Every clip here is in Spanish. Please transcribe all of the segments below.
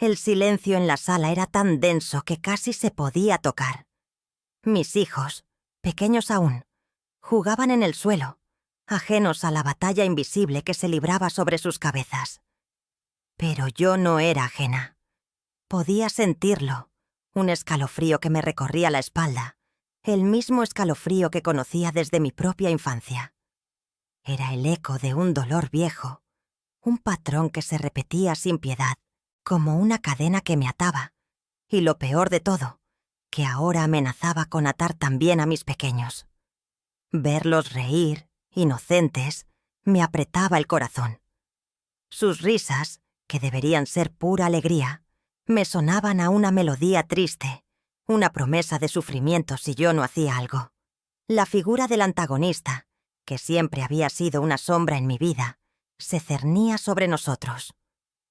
El silencio en la sala era tan denso que casi se podía tocar. Mis hijos, pequeños aún, jugaban en el suelo, ajenos a la batalla invisible que se libraba sobre sus cabezas. Pero yo no era ajena. Podía sentirlo, un escalofrío que me recorría la espalda, el mismo escalofrío que conocía desde mi propia infancia. Era el eco de un dolor viejo, un patrón que se repetía sin piedad, como una cadena que me ataba, y lo peor de todo, que ahora amenazaba con atar también a mis pequeños. Verlos reír, inocentes, me apretaba el corazón. Sus risas, que deberían ser pura alegría, me sonaban a una melodía triste, una promesa de sufrimiento si yo no hacía algo. La figura del antagonista, que siempre había sido una sombra en mi vida, se cernía sobre nosotros.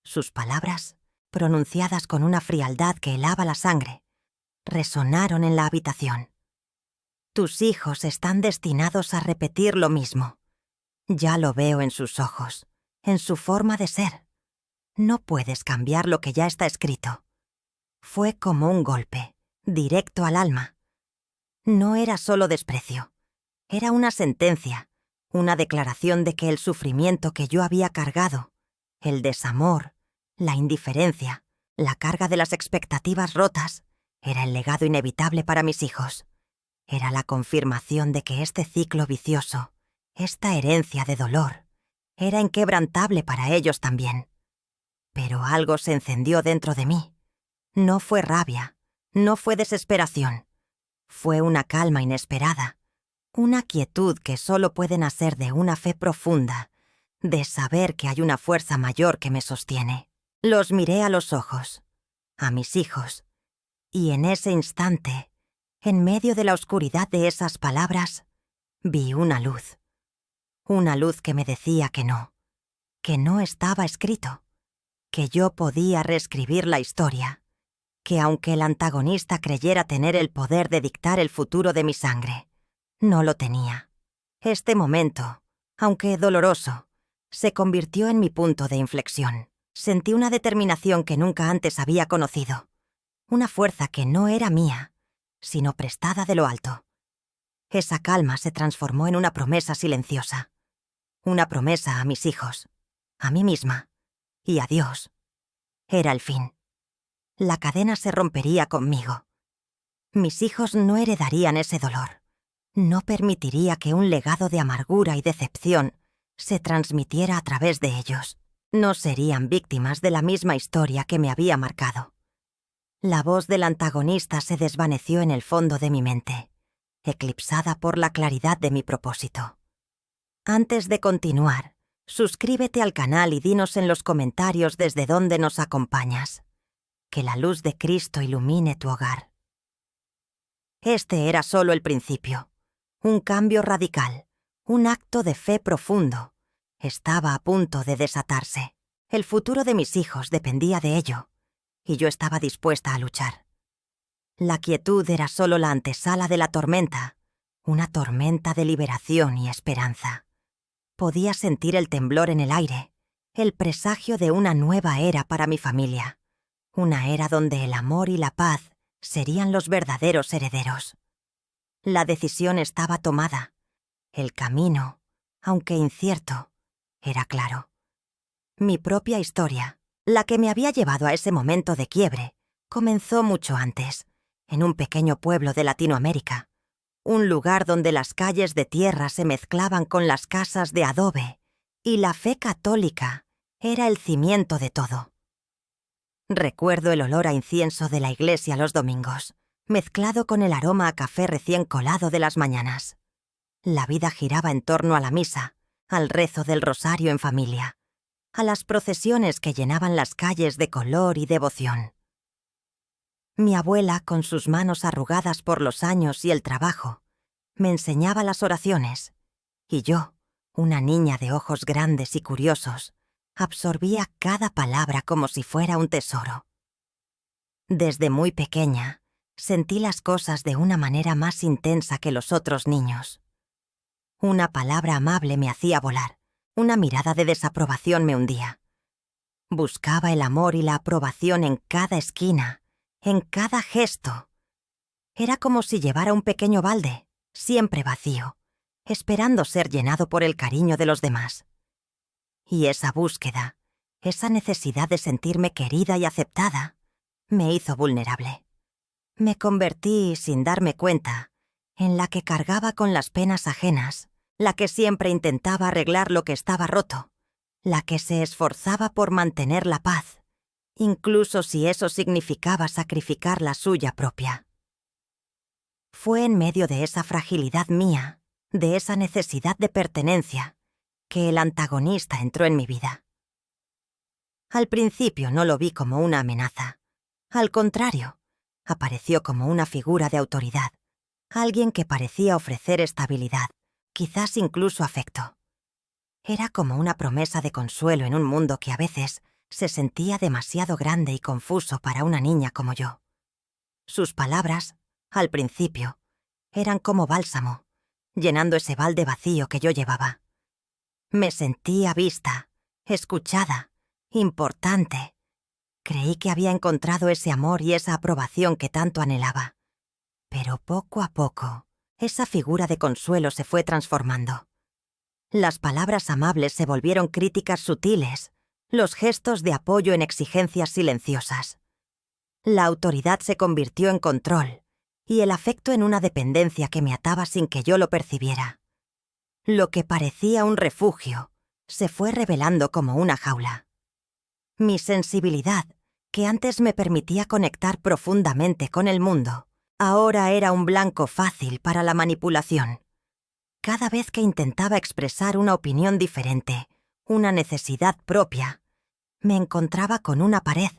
Sus palabras, pronunciadas con una frialdad que helaba la sangre, resonaron en la habitación. Tus hijos están destinados a repetir lo mismo. Ya lo veo en sus ojos, en su forma de ser. No puedes cambiar lo que ya está escrito. Fue como un golpe, directo al alma. No era solo desprecio. Era una sentencia, una declaración de que el sufrimiento que yo había cargado, el desamor, la indiferencia, la carga de las expectativas rotas, era el legado inevitable para mis hijos. Era la confirmación de que este ciclo vicioso, esta herencia de dolor, era inquebrantable para ellos también. Pero algo se encendió dentro de mí. No fue rabia, no fue desesperación. Fue una calma inesperada, una quietud que solo puede nacer de una fe profunda, de saber que hay una fuerza mayor que me sostiene. Los miré a los ojos, a mis hijos, y en ese instante, en medio de la oscuridad de esas palabras, vi una luz. Una luz que me decía que no estaba escrito, que yo podía reescribir la historia, que aunque el antagonista creyera tener el poder de dictar el futuro de mi sangre, no lo tenía. Este momento, aunque doloroso, se convirtió en mi punto de inflexión. Sentí una determinación que nunca antes había conocido, una fuerza que no era mía, sino prestada de lo alto. Esa calma se transformó en una promesa silenciosa, una promesa a mis hijos, a mí misma y a Dios. Era el fin. La cadena se rompería conmigo. Mis hijos no heredarían ese dolor. No permitiría que un legado de amargura y decepción se transmitiera a través de ellos. No serían víctimas de la misma historia que me había marcado. La voz del antagonista se desvaneció en el fondo de mi mente, eclipsada por la claridad de mi propósito. Antes de continuar, suscríbete al canal y dinos en los comentarios desde dónde nos acompañas. Que la luz de Cristo ilumine tu hogar. Este era solo el principio, un cambio radical, un acto de fe profundo. Estaba a punto de desatarse. El futuro de mis hijos dependía de ello, y yo estaba dispuesta a luchar. La quietud era solo la antesala de la tormenta, una tormenta de liberación y esperanza. Podía sentir el temblor en el aire, el presagio de una nueva era para mi familia, una era donde el amor y la paz serían los verdaderos herederos. La decisión estaba tomada. El camino, aunque incierto, era claro. Mi propia historia, la que me había llevado a ese momento de quiebre, comenzó mucho antes, en un pequeño pueblo de Latinoamérica, un lugar donde las calles de tierra se mezclaban con las casas de adobe, y la fe católica era el cimiento de todo. Recuerdo el olor a incienso de la iglesia los domingos, mezclado con el aroma a café recién colado de las mañanas. La vida giraba en torno a la misa, al rezo del rosario en familia, a las procesiones que llenaban las calles de color y devoción. Mi abuela, con sus manos arrugadas por los años y el trabajo, me enseñaba las oraciones, y yo, una niña de ojos grandes y curiosos, absorbía cada palabra como si fuera un tesoro. Desde muy pequeña, sentí las cosas de una manera más intensa que los otros niños. Una palabra amable me hacía volar, una mirada de desaprobación me hundía. Buscaba el amor y la aprobación en cada esquina, en cada gesto. Era como si llevara un pequeño balde, siempre vacío, esperando ser llenado por el cariño de los demás. Y esa búsqueda, esa necesidad de sentirme querida y aceptada, me hizo vulnerable. Me convertí, sin darme cuenta, en la que cargaba con las penas ajenas, la que siempre intentaba arreglar lo que estaba roto, la que se esforzaba por mantener la paz, incluso si eso significaba sacrificar la suya propia. Fue en medio de esa fragilidad mía, de esa necesidad de pertenencia, que el antagonista entró en mi vida. Al principio no lo vi como una amenaza. Al contrario, apareció como una figura de autoridad, alguien que parecía ofrecer estabilidad, quizás incluso afecto. Era como una promesa de consuelo en un mundo que a veces se sentía demasiado grande y confuso para una niña como yo. Sus palabras, al principio, eran como bálsamo, llenando ese balde vacío que yo llevaba. Me sentía vista, escuchada, importante. Creí que había encontrado ese amor y esa aprobación que tanto anhelaba. Pero poco a poco, esa figura de consuelo se fue transformando. Las palabras amables se volvieron críticas sutiles, los gestos de apoyo en exigencias silenciosas. La autoridad se convirtió en control y el afecto en una dependencia que me ataba sin que yo lo percibiera. Lo que parecía un refugio se fue revelando como una jaula. Mi sensibilidad, que antes me permitía conectar profundamente con el mundo, ahora era un blanco fácil para la manipulación. Cada vez que intentaba expresar una opinión diferente, una necesidad propia, me encontraba con una pared,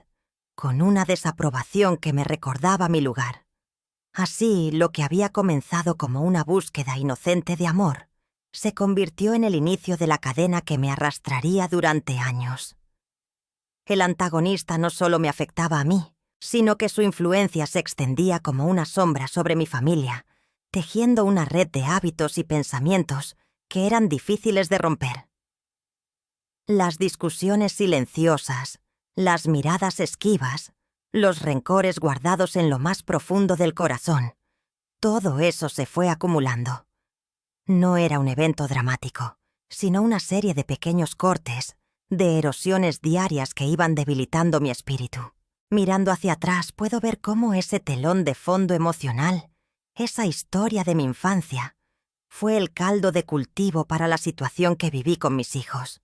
con una desaprobación que me recordaba mi lugar. Así, lo que había comenzado como una búsqueda inocente de amor, se convirtió en el inicio de la cadena que me arrastraría durante años. El antagonista no solo me afectaba a mí, sino que su influencia se extendía como una sombra sobre mi familia, tejiendo una red de hábitos y pensamientos que eran difíciles de romper. Las discusiones silenciosas, las miradas esquivas, los rencores guardados en lo más profundo del corazón, todo eso se fue acumulando. No era un evento dramático, sino una serie de pequeños cortes, de erosiones diarias que iban debilitando mi espíritu. Mirando hacia atrás puedo ver cómo ese telón de fondo emocional, esa historia de mi infancia, fue el caldo de cultivo para la situación que viví con mis hijos.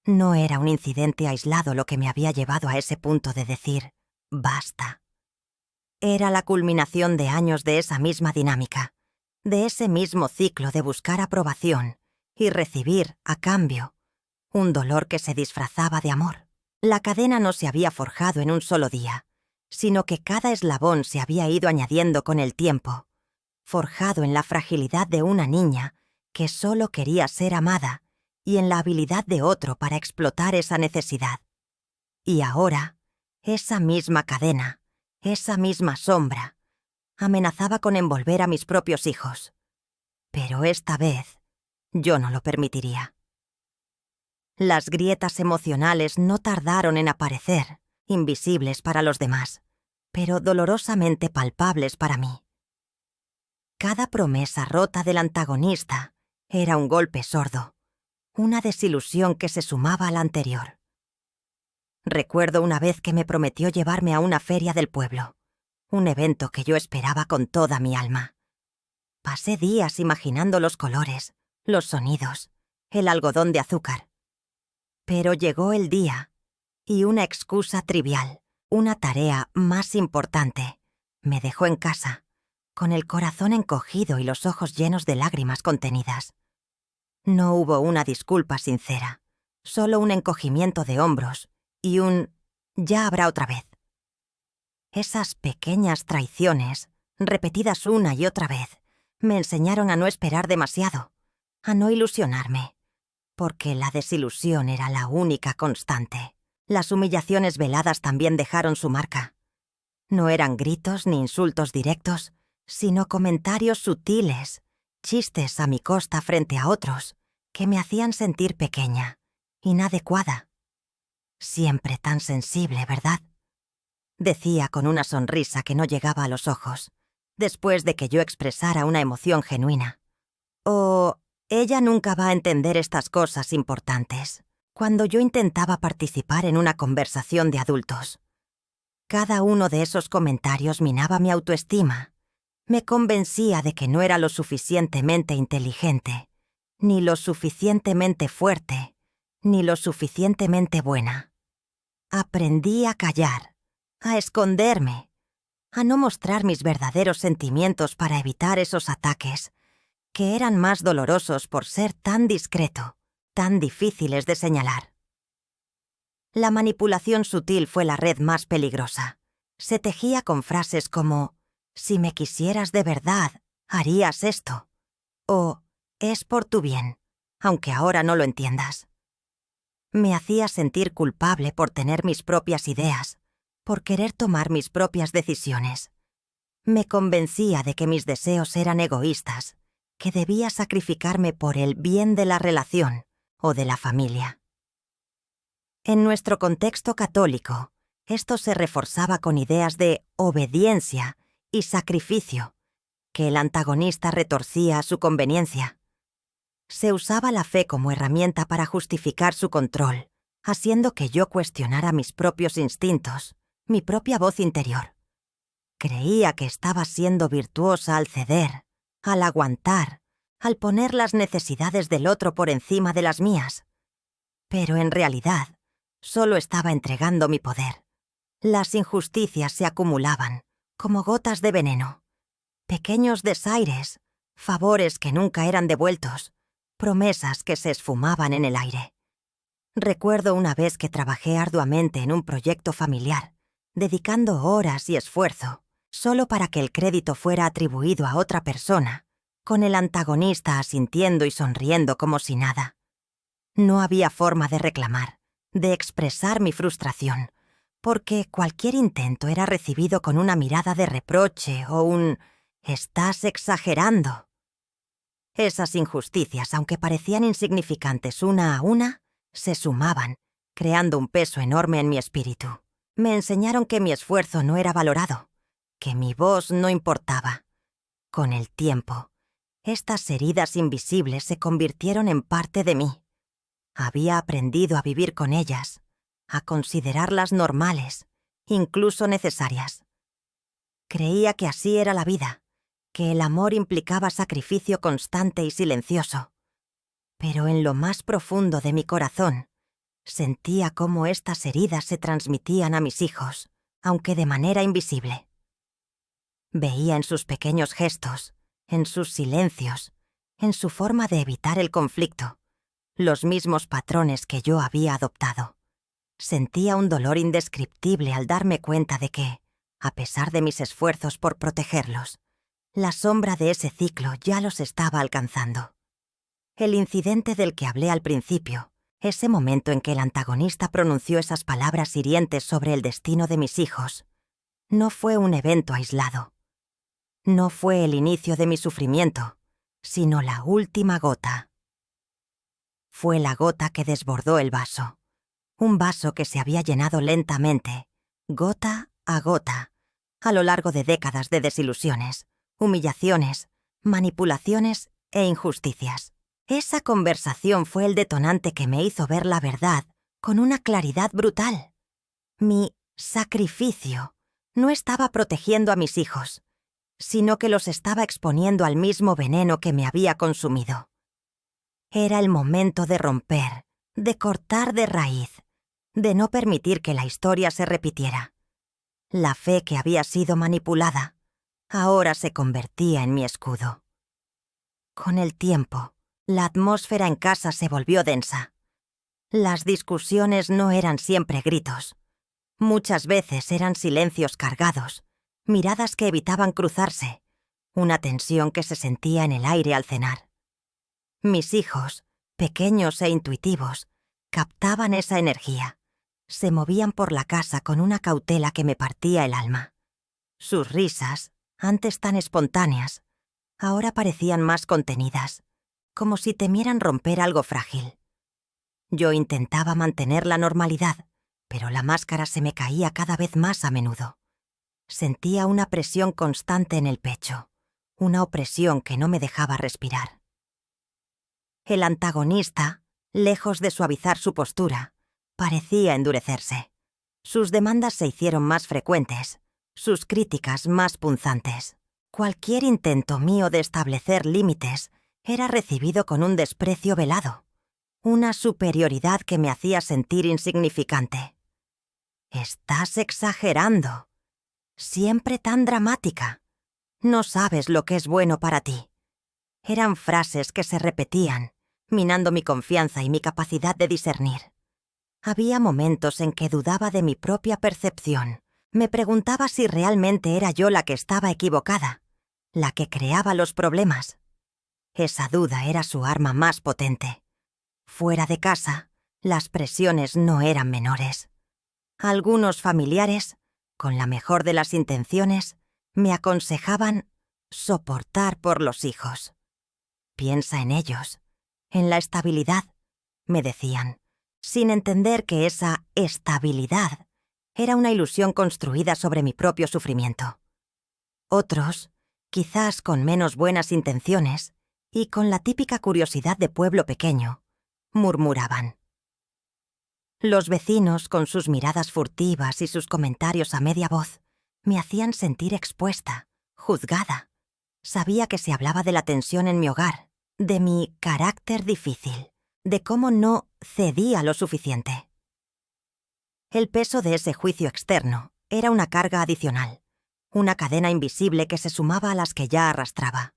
No era un incidente aislado lo que me había llevado a ese punto de decir, basta. Era la culminación de años de esa misma dinámica, de ese mismo ciclo de buscar aprobación y recibir, a cambio, un dolor que se disfrazaba de amor. La cadena no se había forjado en un solo día, sino que cada eslabón se había ido añadiendo con el tiempo, forjado en la fragilidad de una niña que solo quería ser amada y en la habilidad de otro para explotar esa necesidad. Y ahora, esa misma cadena, esa misma sombra, amenazaba con envolver a mis propios hijos. Pero esta vez, yo no lo permitiría. Las grietas emocionales no tardaron en aparecer, invisibles para los demás, pero dolorosamente palpables para mí. Cada promesa rota del antagonista era un golpe sordo, una desilusión que se sumaba a la anterior. Recuerdo una vez que me prometió llevarme a una feria del pueblo, un evento que yo esperaba con toda mi alma. Pasé días imaginando los colores, los sonidos, el algodón de azúcar. Pero llegó el día, y una excusa trivial, una tarea más importante, me dejó en casa, con el corazón encogido y los ojos llenos de lágrimas contenidas. No hubo una disculpa sincera, solo un encogimiento de hombros y un «ya habrá otra vez». Esas pequeñas traiciones, repetidas una y otra vez, me enseñaron a no esperar demasiado, a no ilusionarme, porque la desilusión era la única constante. Las humillaciones veladas también dejaron su marca. No eran gritos ni insultos directos, sino comentarios sutiles, chistes a mi costa frente a otros, que me hacían sentir pequeña, inadecuada. Siempre tan sensible, ¿verdad?, decía con una sonrisa que no llegaba a los ojos, después de que yo expresara una emoción genuina. Ella nunca va a entender estas cosas importantes. Cuando yo intentaba participar en una conversación de adultos, cada uno de esos comentarios minaba mi autoestima. Me convencía de que no era lo suficientemente inteligente, ni lo suficientemente fuerte, ni lo suficientemente buena. Aprendí a callar, a esconderme, a no mostrar mis verdaderos sentimientos para evitar esos ataques, que eran más dolorosos por ser tan discreto, tan difíciles de señalar. La manipulación sutil fue la red más peligrosa. Se tejía con frases como «Si me quisieras de verdad, harías esto» o «Es por tu bien, aunque ahora no lo entiendas». Me hacía sentir culpable por tener mis propias ideas, por querer tomar mis propias decisiones. Me convencía de que mis deseos eran egoístas, que debía sacrificarme por el bien de la relación o de la familia. En nuestro contexto católico, esto se reforzaba con ideas de obediencia y sacrificio, que el antagonista retorcía a su conveniencia. Se usaba la fe como herramienta para justificar su control, haciendo que yo cuestionara mis propios instintos, mi propia voz interior. Creía que estaba siendo virtuosa al ceder, al aguantar, al poner las necesidades del otro por encima de las mías. Pero en realidad, solo estaba entregando mi poder. Las injusticias se acumulaban, como gotas de veneno. Pequeños desaires, favores que nunca eran devueltos, promesas que se esfumaban en el aire. Recuerdo una vez que trabajé arduamente en un proyecto familiar, dedicando horas y esfuerzo, solo para que el crédito fuera atribuido a otra persona, con el antagonista asintiendo y sonriendo como si nada. No había forma de reclamar, de expresar mi frustración, porque cualquier intento era recibido con una mirada de reproche o un «estás exagerando». Esas injusticias, aunque parecían insignificantes una a una, se sumaban, creando un peso enorme en mi espíritu. Me enseñaron que mi esfuerzo no era valorado, que mi voz no importaba. Con el tiempo, estas heridas invisibles se convirtieron en parte de mí. Había aprendido a vivir con ellas, a considerarlas normales, incluso necesarias. Creía que así era la vida, que el amor implicaba sacrificio constante y silencioso. Pero en lo más profundo de mi corazón, sentía cómo estas heridas se transmitían a mis hijos, aunque de manera invisible. Veía en sus pequeños gestos, en sus silencios, en su forma de evitar el conflicto, los mismos patrones que yo había adoptado. Sentía un dolor indescriptible al darme cuenta de que, a pesar de mis esfuerzos por protegerlos, la sombra de ese ciclo ya los estaba alcanzando. El incidente del que hablé al principio, ese momento en que el antagonista pronunció esas palabras hirientes sobre el destino de mis hijos, no fue un evento aislado. No fue el inicio de mi sufrimiento, sino la última gota. Fue la gota que desbordó el vaso. Un vaso que se había llenado lentamente, gota a gota, a lo largo de décadas de desilusiones, humillaciones, manipulaciones e injusticias. Esa conversación fue el detonante que me hizo ver la verdad con una claridad brutal. Mi sacrificio no estaba protegiendo a mis hijos, sino que los estaba exponiendo al mismo veneno que me había consumido. Era el momento de romper, de cortar de raíz, de no permitir que la historia se repitiera. La fe que había sido manipulada, ahora se convertía en mi escudo. Con el tiempo, la atmósfera en casa se volvió densa. Las discusiones no eran siempre gritos. Muchas veces eran silencios cargados, miradas que evitaban cruzarse, una tensión que se sentía en el aire al cenar. Mis hijos, pequeños e intuitivos, captaban esa energía. Se movían por la casa con una cautela que me partía el alma. Sus risas, antes tan espontáneas, ahora parecían más contenidas, como si temieran romper algo frágil. Yo intentaba mantener la normalidad, pero la máscara se me caía cada vez más a menudo. Sentía una presión constante en el pecho, una opresión que no me dejaba respirar. El antagonista, lejos de suavizar su postura, parecía endurecerse. Sus demandas se hicieron más frecuentes, sus críticas más punzantes. Cualquier intento mío de establecer límites era recibido con un desprecio velado, una superioridad que me hacía sentir insignificante. «Estás exagerando. Siempre tan dramática. No sabes lo que es bueno para ti». Eran frases que se repetían, minando mi confianza y mi capacidad de discernir. Había momentos en que dudaba de mi propia percepción. Me preguntaba si realmente era yo la que estaba equivocada, la que creaba los problemas. Esa duda era su arma más potente. Fuera de casa, las presiones no eran menores. Algunos familiares, con la mejor de las intenciones, me aconsejaban soportar por los hijos. «Piensa en ellos, en la estabilidad», me decían, sin entender que esa estabilidad era una ilusión construida sobre mi propio sufrimiento. Otros, quizás con menos buenas intenciones y con la típica curiosidad de pueblo pequeño, murmuraban. Los vecinos, con sus miradas furtivas y sus comentarios a media voz, me hacían sentir expuesta, juzgada. Sabía que se hablaba de la tensión en mi hogar, de mi carácter difícil, de cómo no cedía lo suficiente. El peso de ese juicio externo era una carga adicional, una cadena invisible que se sumaba a las que ya arrastraba.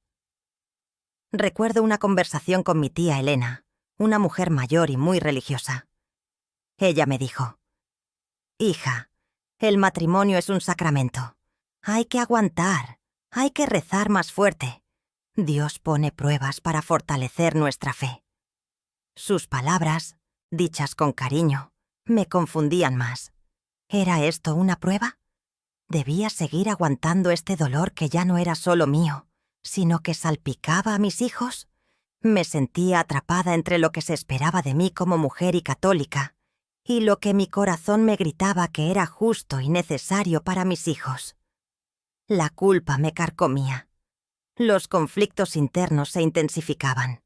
Recuerdo una conversación con mi tía Elena, una mujer mayor y muy religiosa. Ella me dijo: «Hija, el matrimonio es un sacramento. Hay que aguantar, hay que rezar más fuerte. Dios pone pruebas para fortalecer nuestra fe». Sus palabras, dichas con cariño, me confundían más. ¿Era esto una prueba? ¿Debía seguir aguantando este dolor que ya no era solo mío, sino que salpicaba a mis hijos? Me sentía atrapada entre lo que se esperaba de mí como mujer y católica, y lo que mi corazón me gritaba que era justo y necesario para mis hijos. La culpa me carcomía. Los conflictos internos se intensificaban.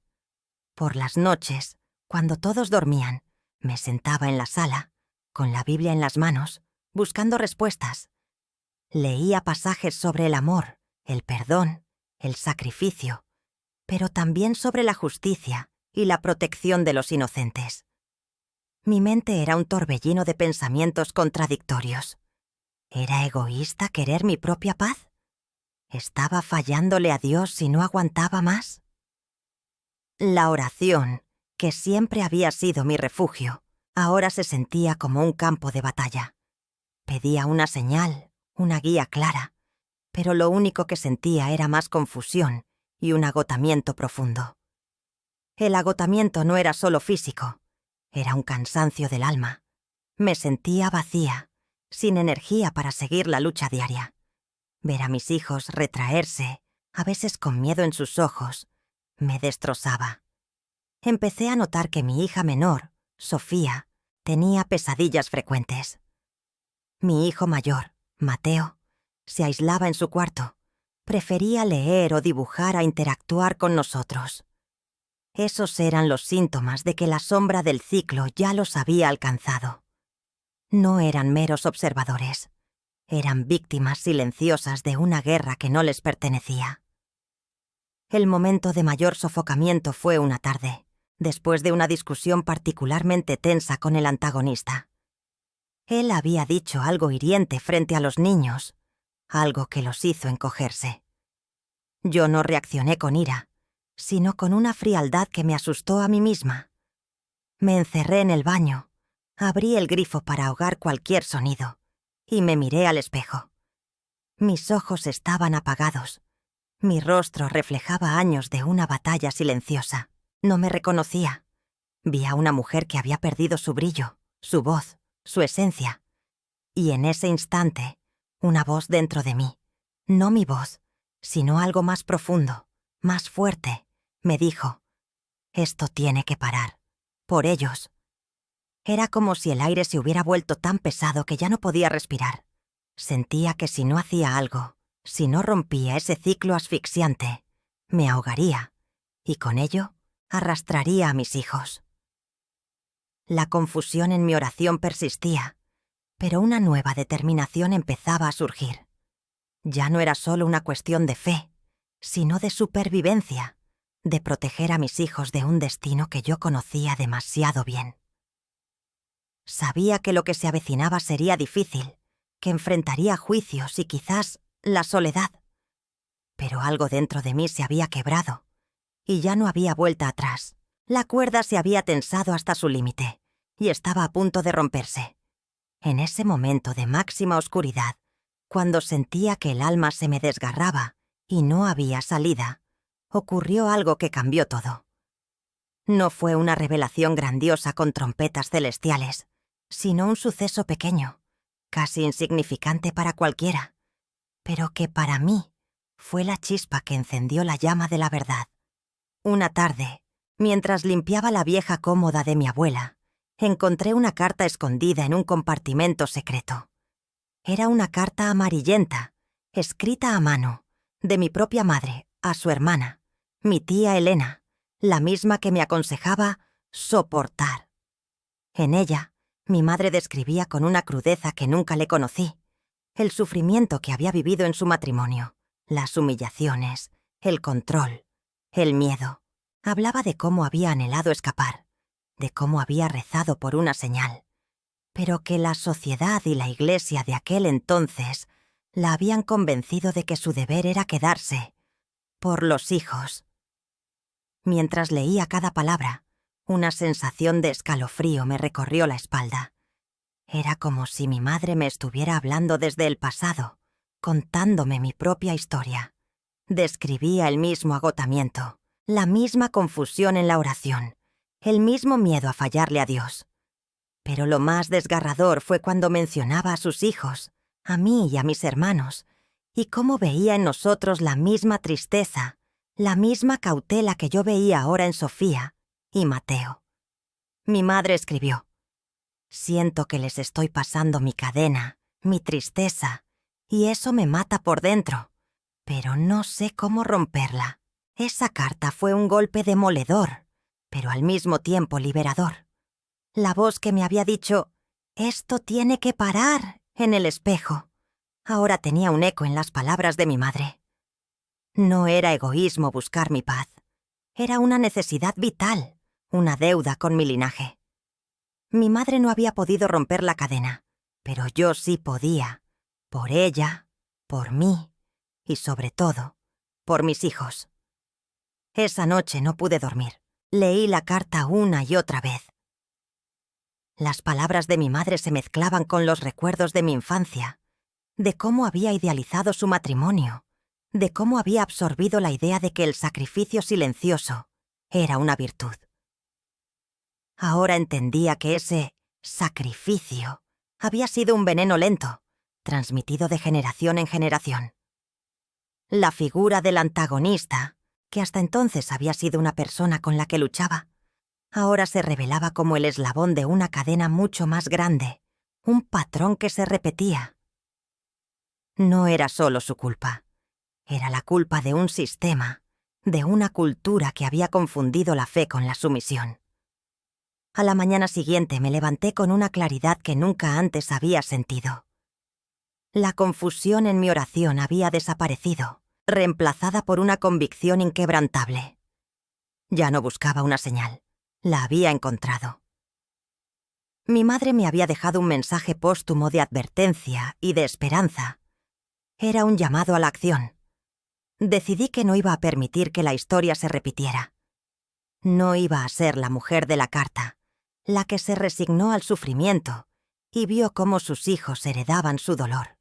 Por las noches, cuando todos dormían, me sentaba en la sala, con la Biblia en las manos, buscando respuestas. Leía pasajes sobre el amor, el perdón, el sacrificio, pero también sobre la justicia y la protección de los inocentes. Mi mente era un torbellino de pensamientos contradictorios. ¿Era egoísta querer mi propia paz? ¿Estaba fallándole a Dios si no aguantaba más? La oración, que siempre había sido mi refugio, ahora se sentía como un campo de batalla. Pedía una señal, una guía clara, pero lo único que sentía era más confusión y un agotamiento profundo. El agotamiento no era solo físico, era un cansancio del alma. Me sentía vacía, sin energía para seguir la lucha diaria. Ver a mis hijos retraerse, a veces con miedo en sus ojos, me destrozaba. Empecé a notar que mi hija menor, Sofía, tenía pesadillas frecuentes. Mi hijo mayor, Mateo, se aislaba en su cuarto. Prefería leer o dibujar a interactuar con nosotros. Esos eran los síntomas de que la sombra del ciclo ya los había alcanzado. No eran meros observadores. Eran víctimas silenciosas de una guerra que no les pertenecía. El momento de mayor sofocamiento fue una tarde, después de una discusión particularmente tensa con el antagonista. Él había dicho algo hiriente frente a los niños, algo que los hizo encogerse. Yo no reaccioné con ira, sino con una frialdad que me asustó a mí misma. Me encerré en el baño, abrí el grifo para ahogar cualquier sonido y me miré al espejo. Mis ojos estaban apagados. Mi rostro reflejaba años de una batalla silenciosa. No me reconocía. Vi a una mujer que había perdido su brillo, su voz, su esencia. Y en ese instante, una voz dentro de mí, no mi voz, sino algo más profundo, más fuerte, me dijo: «Esto tiene que parar. Por ellos». Era como si el aire se hubiera vuelto tan pesado que ya no podía respirar. Sentía que si no hacía algo, si no rompía ese ciclo asfixiante, me ahogaría, y con ello arrastraría a mis hijos. La confusión en mi oración persistía, pero una nueva determinación empezaba a surgir. Ya no era solo una cuestión de fe, sino de supervivencia, de proteger a mis hijos de un destino que yo conocía demasiado bien. Sabía que lo que se avecinaba sería difícil, que enfrentaría juicios y quizás la soledad. Pero algo dentro de mí se había quebrado, y ya no había vuelta atrás. La cuerda se había tensado hasta su límite, y estaba a punto de romperse. En ese momento de máxima oscuridad, cuando sentía que el alma se me desgarraba y no había salida, ocurrió algo que cambió todo. No fue una revelación grandiosa con trompetas celestiales, sino un suceso pequeño, casi insignificante para cualquiera, pero que para mí fue la chispa que encendió la llama de la verdad. Una tarde, mientras limpiaba la vieja cómoda de mi abuela, encontré una carta escondida en un compartimento secreto. Era una carta amarillenta, escrita a mano, de mi propia madre a su hermana, mi tía Elena, la misma que me aconsejaba soportar. En ella, mi madre describía con una crudeza que nunca le conocí el sufrimiento que había vivido en su matrimonio, las humillaciones, el control, el miedo. Hablaba de cómo había anhelado escapar, de cómo había rezado por una señal, pero que la sociedad y la iglesia de aquel entonces la habían convencido de que su deber era quedarse, por los hijos. Mientras leía cada palabra, una sensación de escalofrío me recorrió la espalda. Era como si mi madre me estuviera hablando desde el pasado, contándome mi propia historia. Describía el mismo agotamiento, la misma confusión en la oración, el mismo miedo a fallarle a Dios. Pero lo más desgarrador fue cuando mencionaba a sus hijos, a mí y a mis hermanos, y cómo veía en nosotros la misma tristeza, la misma cautela que yo veía ahora en Sofía y Mateo. Mi madre escribió: «Siento que les estoy pasando mi cadena, mi tristeza, y eso me mata por dentro, pero no sé cómo romperla». Esa carta fue un golpe demoledor, pero al mismo tiempo liberador. La voz que me había dicho «esto tiene que parar» en el espejo, ahora tenía un eco en las palabras de mi madre. No era egoísmo buscar mi paz. Era una necesidad vital, una deuda con mi linaje. Mi madre no había podido romper la cadena, pero yo sí podía, por ella, por mí y sobre todo, por mis hijos. Esa noche no pude dormir. Leí la carta una y otra vez. Las palabras de mi madre se mezclaban con los recuerdos de mi infancia, de cómo había idealizado su matrimonio, de cómo había absorbido la idea de que el sacrificio silencioso era una virtud. Ahora entendía que ese sacrificio había sido un veneno lento, transmitido de generación en generación. La figura del antagonista, que hasta entonces había sido una persona con la que luchaba, ahora se revelaba como el eslabón de una cadena mucho más grande, un patrón que se repetía. No era solo su culpa, era la culpa de un sistema, de una cultura que había confundido la fe con la sumisión. A la mañana siguiente me levanté con una claridad que nunca antes había sentido. La confusión en mi oración había desaparecido, reemplazada por una convicción inquebrantable. Ya no buscaba una señal, la había encontrado. Mi madre me había dejado un mensaje póstumo de advertencia y de esperanza. Era un llamado a la acción. Decidí que no iba a permitir que la historia se repitiera. No iba a ser la mujer de la carta, la que se resignó al sufrimiento y vio cómo sus hijos heredaban su dolor.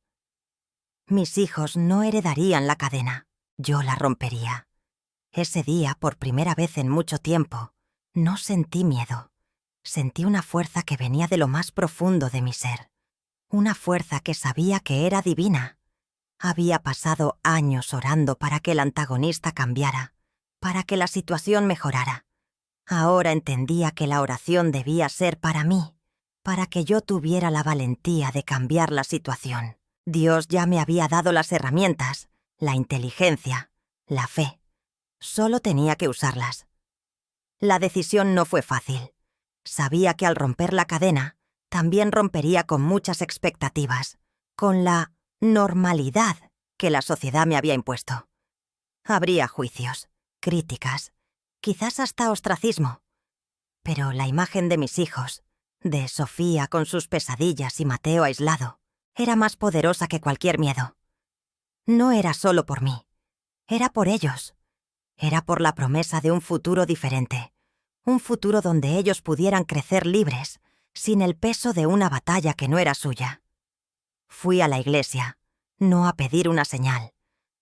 Mis hijos no heredarían la cadena, yo la rompería. Ese día, por primera vez en mucho tiempo, no sentí miedo. Sentí una fuerza que venía de lo más profundo de mi ser. Una fuerza que sabía que era divina. Había pasado años orando para que el antagonista cambiara, para que la situación mejorara. Ahora entendía que la oración debía ser para mí, para que yo tuviera la valentía de cambiar la situación. Dios ya me había dado las herramientas, la inteligencia, la fe. Solo tenía que usarlas. La decisión no fue fácil. Sabía que al romper la cadena, también rompería con muchas expectativas, con la normalidad que la sociedad me había impuesto. Habría juicios, críticas, quizás hasta ostracismo. Pero la imagen de mis hijos, de Sofía con sus pesadillas y Mateo aislado, era más poderosa que cualquier miedo. No era solo por mí, era por ellos. Era por la promesa de un futuro diferente, un futuro donde ellos pudieran crecer libres, sin el peso de una batalla que no era suya. Fui a la iglesia, no a pedir una señal,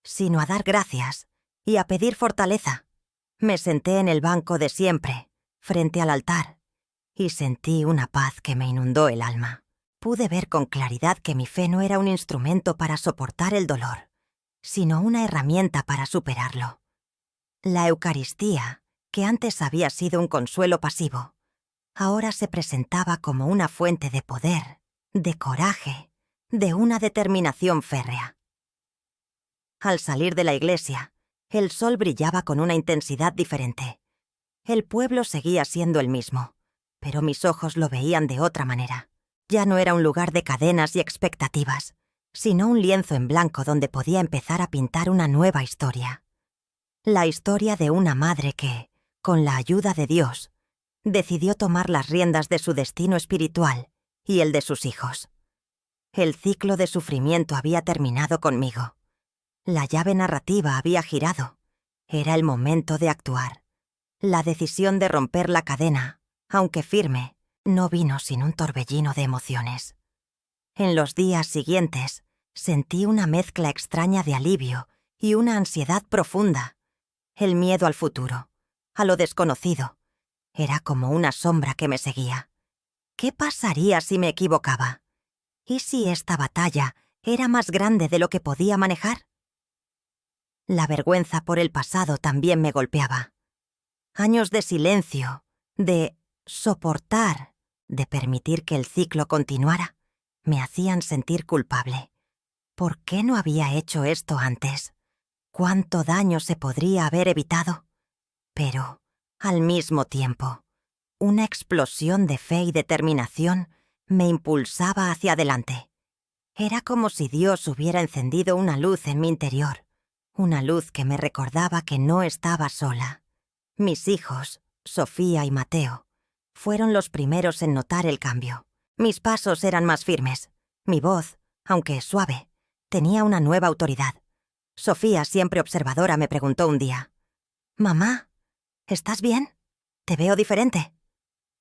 sino a dar gracias y a pedir fortaleza. Me senté en el banco de siempre, frente al altar, y sentí una paz que me inundó el alma. Pude ver con claridad que mi fe no era un instrumento para soportar el dolor, sino una herramienta para superarlo. La Eucaristía, que antes había sido un consuelo pasivo, ahora se presentaba como una fuente de poder, de coraje, de una determinación férrea. Al salir de la iglesia, el sol brillaba con una intensidad diferente. El pueblo seguía siendo el mismo, pero mis ojos lo veían de otra manera. Ya no era un lugar de cadenas y expectativas, sino un lienzo en blanco donde podía empezar a pintar una nueva historia. La historia de una madre que, con la ayuda de Dios, decidió tomar las riendas de su destino espiritual y el de sus hijos. El ciclo de sufrimiento había terminado conmigo. La llave narrativa había girado. Era el momento de actuar. La decisión de romper la cadena, aunque firme, no vino sin un torbellino de emociones. En los días siguientes, sentí una mezcla extraña de alivio y una ansiedad profunda. El miedo al futuro, a lo desconocido, era como una sombra que me seguía. ¿Qué pasaría si me equivocaba? ¿Y si esta batalla era más grande de lo que podía manejar? La vergüenza por el pasado también me golpeaba. Años de silencio, de soportar, de permitir que el ciclo continuara, me hacían sentir culpable. ¿Por qué no había hecho esto antes? ¿Cuánto daño se podría haber evitado? Pero, al mismo tiempo, una explosión de fe y determinación me impulsaba hacia adelante. Era como si Dios hubiera encendido una luz en mi interior, una luz que me recordaba que no estaba sola. Mis hijos, Sofía y Mateo, fueron los primeros en notar el cambio. Mis pasos eran más firmes. Mi voz, aunque suave, tenía una nueva autoridad. Sofía, siempre observadora, me preguntó un día: «Mamá, ¿estás bien? Te veo diferente».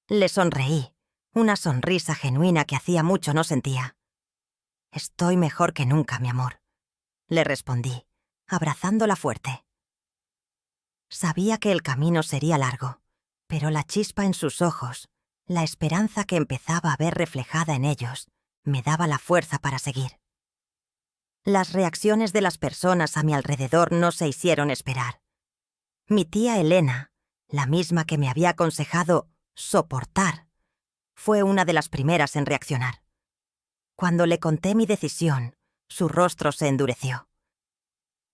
Le sonreí, una sonrisa genuina que hacía mucho no sentía. «Estoy mejor que nunca, mi amor», le respondí, abrazándola fuerte. Sabía que el camino sería largo, pero la chispa en sus ojos, la esperanza que empezaba a ver reflejada en ellos, me daba la fuerza para seguir. Las reacciones de las personas a mi alrededor no se hicieron esperar. Mi tía Elena, la misma que me había aconsejado soportar, fue una de las primeras en reaccionar. Cuando le conté mi decisión, su rostro se endureció.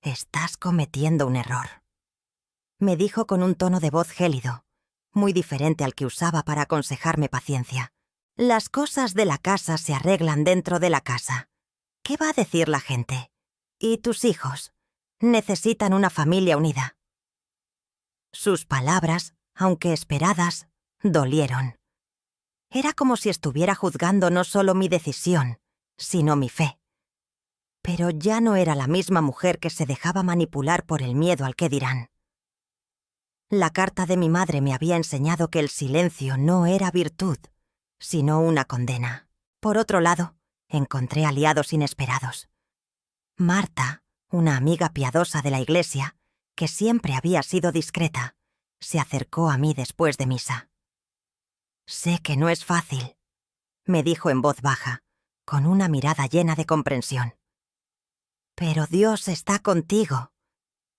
«Estás cometiendo un error», me dijo con un tono de voz gélido, muy diferente al que usaba para aconsejarme paciencia. «Las cosas de la casa se arreglan dentro de la casa. ¿Qué va a decir la gente? Y tus hijos necesitan una familia unida». Sus palabras, aunque esperadas, dolieron. Era como si estuviera juzgando no solo mi decisión, sino mi fe. Pero ya no era la misma mujer que se dejaba manipular por el miedo al qué dirán. La carta de mi madre me había enseñado que el silencio no era virtud, sino una condena. Por otro lado, encontré aliados inesperados. Marta, una amiga piadosa de la iglesia, que siempre había sido discreta, se acercó a mí después de misa. «Sé que no es fácil», me dijo en voz baja, con una mirada llena de comprensión. «Pero Dios está contigo.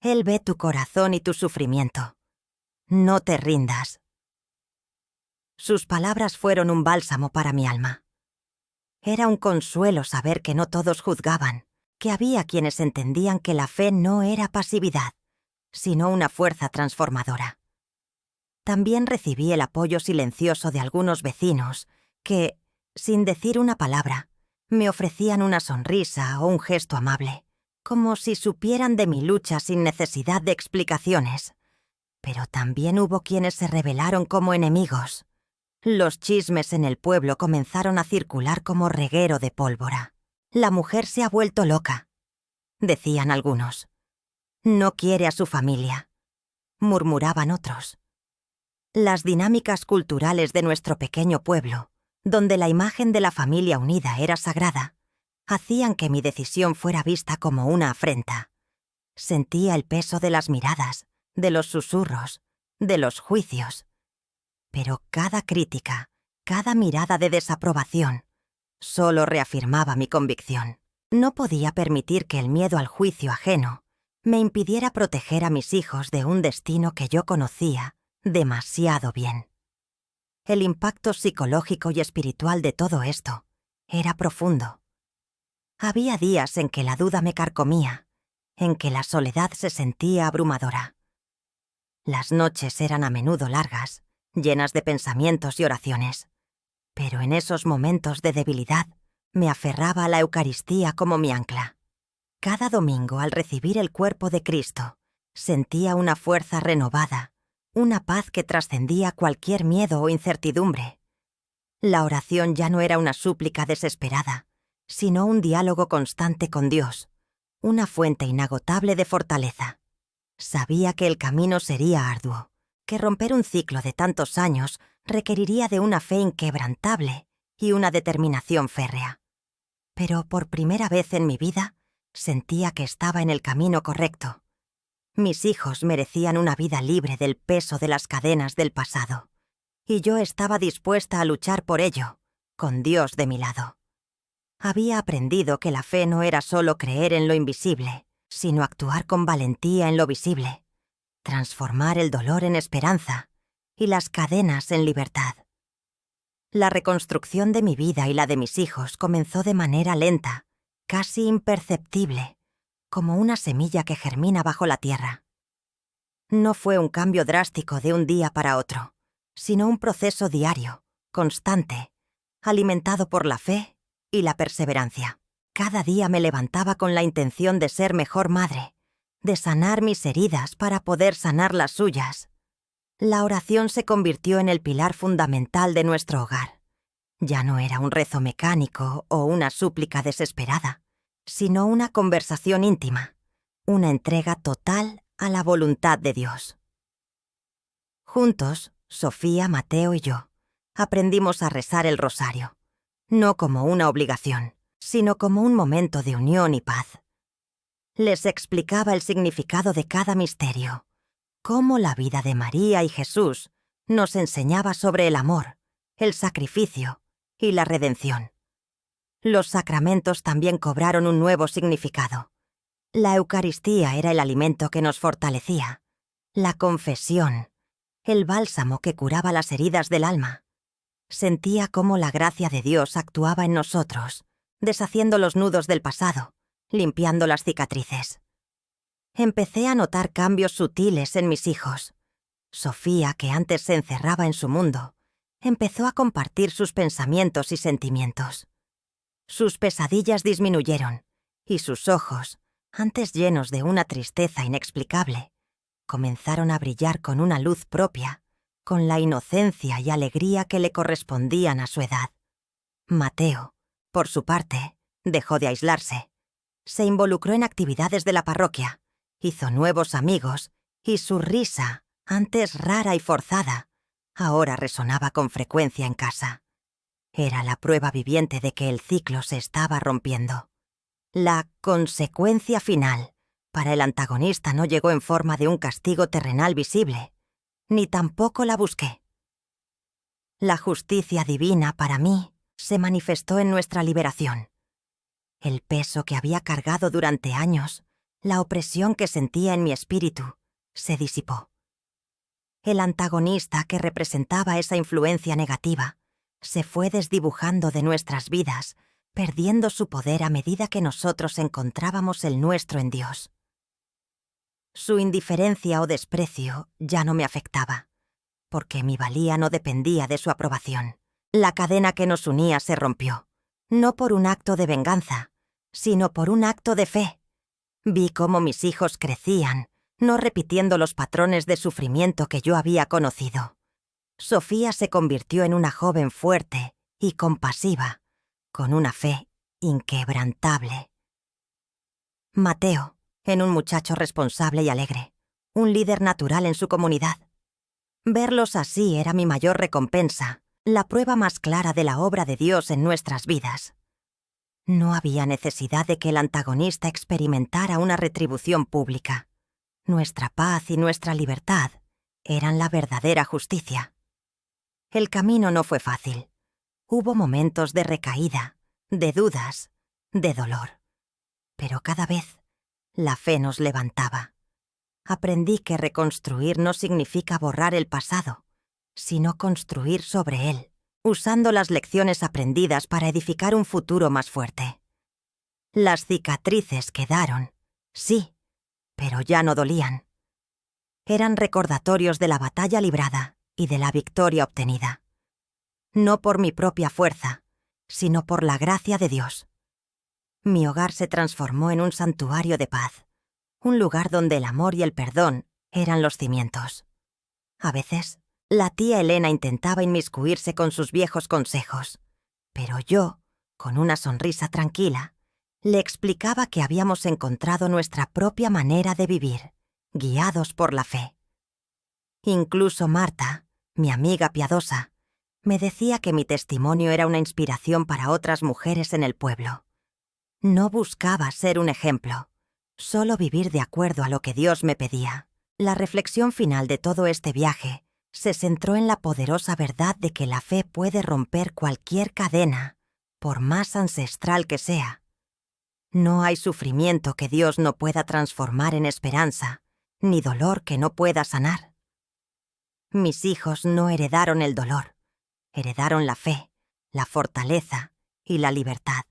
Él ve tu corazón y tu sufrimiento. No te rindas». Sus palabras fueron un bálsamo para mi alma. Era un consuelo saber que no todos juzgaban, que había quienes entendían que la fe no era pasividad, sino una fuerza transformadora. También recibí el apoyo silencioso de algunos vecinos que, sin decir una palabra, me ofrecían una sonrisa o un gesto amable, como si supieran de mi lucha sin necesidad de explicaciones. Pero también hubo quienes se rebelaron como enemigos. Los chismes en el pueblo comenzaron a circular como reguero de pólvora. La mujer se ha vuelto loca, decían algunos. No quiere a su familia, murmuraban otros. Las dinámicas culturales de nuestro pequeño pueblo, donde la imagen de la familia unida era sagrada, hacían que mi decisión fuera vista como una afrenta. Sentía el peso de las miradas, de los susurros, de los juicios. Pero cada crítica, cada mirada de desaprobación, solo reafirmaba mi convicción. No podía permitir que el miedo al juicio ajeno me impidiera proteger a mis hijos de un destino que yo conocía demasiado bien. El impacto psicológico y espiritual de todo esto era profundo. Había días en que la duda me carcomía, en que la soledad se sentía abrumadora. Las noches eran a menudo largas, llenas de pensamientos y oraciones, pero en esos momentos de debilidad me aferraba a la Eucaristía como mi ancla. Cada domingo, al recibir el cuerpo de Cristo, sentía una fuerza renovada, una paz que trascendía cualquier miedo o incertidumbre. La oración ya no era una súplica desesperada, sino un diálogo constante con Dios, una fuente inagotable de fortaleza. Sabía que el camino sería arduo, que romper un ciclo de tantos años requeriría de una fe inquebrantable y una determinación férrea. Pero por primera vez en mi vida, sentía que estaba en el camino correcto. Mis hijos merecían una vida libre del peso de las cadenas del pasado, y yo estaba dispuesta a luchar por ello, con Dios de mi lado. Había aprendido que la fe no era solo creer en lo invisible, sino actuar con valentía en lo visible, transformar el dolor en esperanza y las cadenas en libertad. La reconstrucción de mi vida y la de mis hijos comenzó de manera lenta, casi imperceptible, como una semilla que germina bajo la tierra. No fue un cambio drástico de un día para otro, sino un proceso diario, constante, alimentado por la fe y la perseverancia. Cada día me levantaba con la intención de ser mejor madre, de sanar mis heridas para poder sanar las suyas. La oración se convirtió en el pilar fundamental de nuestro hogar. Ya no era un rezo mecánico o una súplica desesperada, sino una conversación íntima, una entrega total a la voluntad de Dios. Juntos, Sofía, Mateo y yo, aprendimos a rezar el rosario, no como una obligación, sino como un momento de unión y paz. Les explicaba el significado de cada misterio, cómo la vida de María y Jesús nos enseñaba sobre el amor, el sacrificio y la redención. Los sacramentos también cobraron un nuevo significado. La Eucaristía era el alimento que nos fortalecía, la confesión, el bálsamo que curaba las heridas del alma. Sentía cómo la gracia de Dios actuaba en nosotros, deshaciendo los nudos del pasado, limpiando las cicatrices. Empecé a notar cambios sutiles en mis hijos. Sofía, que antes se encerraba en su mundo, empezó a compartir sus pensamientos y sentimientos. Sus pesadillas disminuyeron, y sus ojos, antes llenos de una tristeza inexplicable, comenzaron a brillar con una luz propia, con la inocencia y alegría que le correspondían a su edad. Mateo, por su parte, dejó de aislarse. Se involucró en actividades de la parroquia, hizo nuevos amigos, y su risa, antes rara y forzada, ahora resonaba con frecuencia en casa. Era la prueba viviente de que el ciclo se estaba rompiendo. La consecuencia final para el antagonista no llegó en forma de un castigo terrenal visible, ni tampoco la busqué. La justicia divina, para mí, se manifestó en nuestra liberación. El peso que había cargado durante años, la opresión que sentía en mi espíritu, se disipó. El antagonista que representaba esa influencia negativa se fue desdibujando de nuestras vidas, perdiendo su poder a medida que nosotros encontrábamos el nuestro en Dios. Su indiferencia o desprecio ya no me afectaba, porque mi valía no dependía de su aprobación. La cadena que nos unía se rompió, no por un acto de venganza, sino por un acto de fe. Vi cómo mis hijos crecían, no repitiendo los patrones de sufrimiento que yo había conocido. Sofía se convirtió en una joven fuerte y compasiva, con una fe inquebrantable. Mateo, en un muchacho responsable y alegre, un líder natural en su comunidad. Verlos así era mi mayor recompensa, la prueba más clara de la obra de Dios en nuestras vidas. No había necesidad de que el antagonista experimentara una retribución pública. Nuestra paz y nuestra libertad eran la verdadera justicia. El camino no fue fácil. Hubo momentos de recaída, de dudas, de dolor. Pero cada vez la fe nos levantaba. Aprendí que reconstruir no significa borrar el pasado, sino construir sobre él, usando las lecciones aprendidas para edificar un futuro más fuerte. Las cicatrices quedaron, sí, pero ya no dolían. Eran recordatorios de la batalla librada y de la victoria obtenida. No por mi propia fuerza, sino por la gracia de Dios. Mi hogar se transformó en un santuario de paz, un lugar donde el amor y el perdón eran los cimientos. A veces, la tía Elena intentaba inmiscuirse con sus viejos consejos, pero yo, con una sonrisa tranquila, le explicaba que habíamos encontrado nuestra propia manera de vivir, guiados por la fe. Incluso Marta, mi amiga piadosa, me decía que mi testimonio era una inspiración para otras mujeres en el pueblo. No buscaba ser un ejemplo, solo vivir de acuerdo a lo que Dios me pedía. La reflexión final de todo este viaje se centró en la poderosa verdad de que la fe puede romper cualquier cadena, por más ancestral que sea. No hay sufrimiento que Dios no pueda transformar en esperanza, ni dolor que no pueda sanar. Mis hijos no heredaron el dolor, heredaron la fe, la fortaleza y la libertad.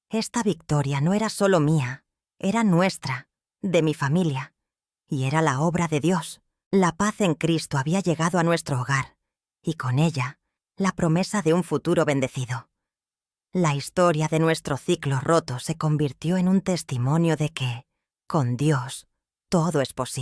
Esta victoria no era solo mía, era nuestra, de mi familia, y era la obra de Dios. La paz en Cristo había llegado a nuestro hogar, y con ella, la promesa de un futuro bendecido. La historia de nuestro ciclo roto se convirtió en un testimonio de que, con Dios, todo es posible.